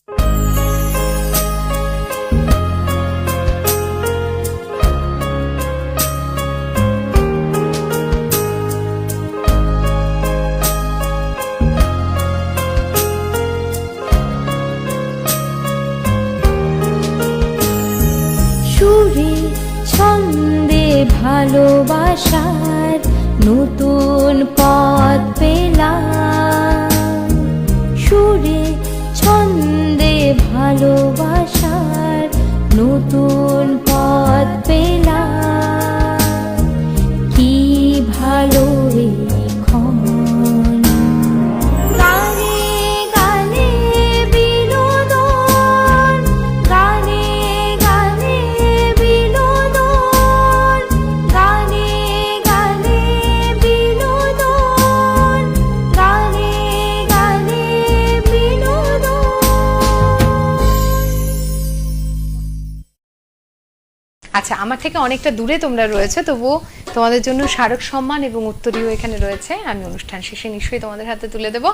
সুরে ছন্দে ভালোবাসার নতুন পথ পেলাম, সুরে ছন্দে ভালোবাসার নতুন পথ পেলাম, কি ভালো এখন গানে গানে বিনোদন, গানে গানে বিনোদন, গানে গানে বিনোদন, গানে গানে বিনোদন। আচ্ছা, আমার থেকে অনেকটা দূরে তোমরা রয়েছে, তবুও তোমাদের জন্য স্মারক সম্মান এবং উত্তরীয় এখানে রয়েছে। আমি অনুষ্ঠান শেষে নিশ্চয়ই তোমাদের হাতে তুলে দেব।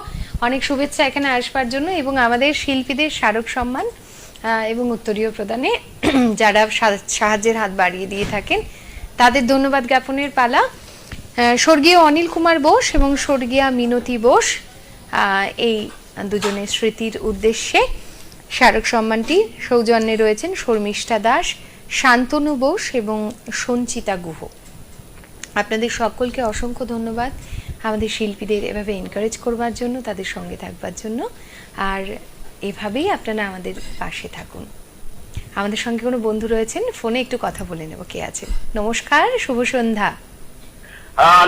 অনেক শুভেচ্ছা এখানে আসবার জন্য এবং আমাদের শিল্পীদের স্মারক সম্মান এবং উত্তরীয় প্রদানে যারা সাহায্যের হাত বাড়িয়ে দিয়ে থাকেন তাদের ধন্যবাদ জ্ঞাপনের পালা। স্বর্গীয় অনিল কুমার বোস এবং স্বর্গীয়া মিনতি বোস, এই দুজনের স্মৃতির উদ্দেশ্যে স্মারক সম্মানটি সৌজন্যে রয়েছেন শর্মিষ্ঠা দাস, শান্তনু বোস এবং সঞ্চিতা গুহ। আপনাদের সকলকে অসংখ্য ধন্যবাদ আমাদের শিল্পীদের এভাবে এনকারেজ করবার জন্য, তাদের সঙ্গে থাকবার জন্য। আর এভাবেই আপনারা আমাদের পাশে থাকুন। আমাদের সঙ্গে কোনো বন্ধু রয়েছেন, ফোনে একটু কথা বলে নেব। কে আছেন? নমস্কার, শুভ সন্ধ্যা।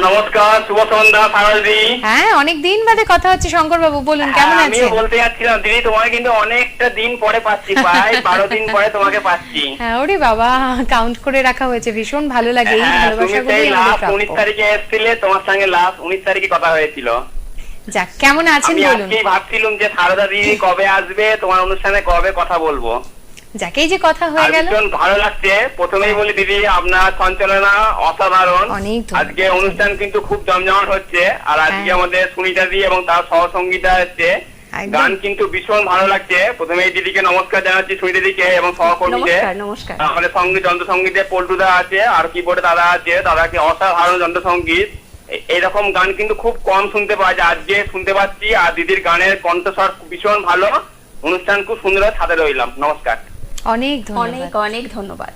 নমস্কার, শুভ সন্ধ্যা সারলদি। হ্যাঁ, অনেক দিন বাদে কথা হচ্ছে। শঙ্কর বাবু বলুন, কেমন আছেন? আমিও বলতে যাচ্ছিলাম দিদি, তোমাকে কিন্তু অনেকটা দিন পরে পাচ্ছি, প্রায় 12 দিন পরে তোমাকে পাচ্ছি। হ্যাঁ, ওরে বাবা, কাউন্ট করে রাখা হয়েছে। ভীষণ ভালো লাগে এই ভালোবাসাগুলোই আমাদের প্রাপ্য। 19 তারিখে এসেছিলে, তোমার সঙ্গে লাস্ট 19 তারিখে কথা হয়েছিল। যাক, কেমন আছেন আমি বলুন? আজকেই ভাবছিলাম যে সারদা দিদি কবে আসবে, তোমার অনুষ্ঠানে কবে কথা বলবো। যাক, এই যে কথা হয়ে গেল, ভীষণ ভালো লাগছে। প্রথমেই বলি দিদি, আপনার সঞ্চালনা অসাধারণ। অনেক ধন্যবাদ। আজকে অনুষ্ঠান কিন্তু খুব জমজমাট হচ্ছে। আর আজকে আমাদের সুনিতা দি এবং তার সহসঙ্গীতা হচ্ছে, গান কিন্তু ভীষণ ভালো লাগছে। প্রথমেই দিদিকে নমস্কার জানাচ্ছি, সুনিতা দিকে এবং সহকর্মীদের। নমস্কার। আমাদের সঙ্গে যন্ত্রসঙ্গীতে পল্টুদা আছে, আর কিবোর্ডে দাদা আছে, দাদাকে অসাধারণ যন্ত্রসঙ্গীত। এইরকম গান কিন্তু খুব কম শুনতে পাওয়া যায়, আজকে শুনতে পাচ্ছি। আর দিদির গানের কণ্ঠস্বর ভীষণ ভালো। অনুষ্ঠান খুব সুন্দর সাথে রইলাম। নমস্কার। অনেক ধন্যবাদ। অনেক অনেক ধন্যবাদ।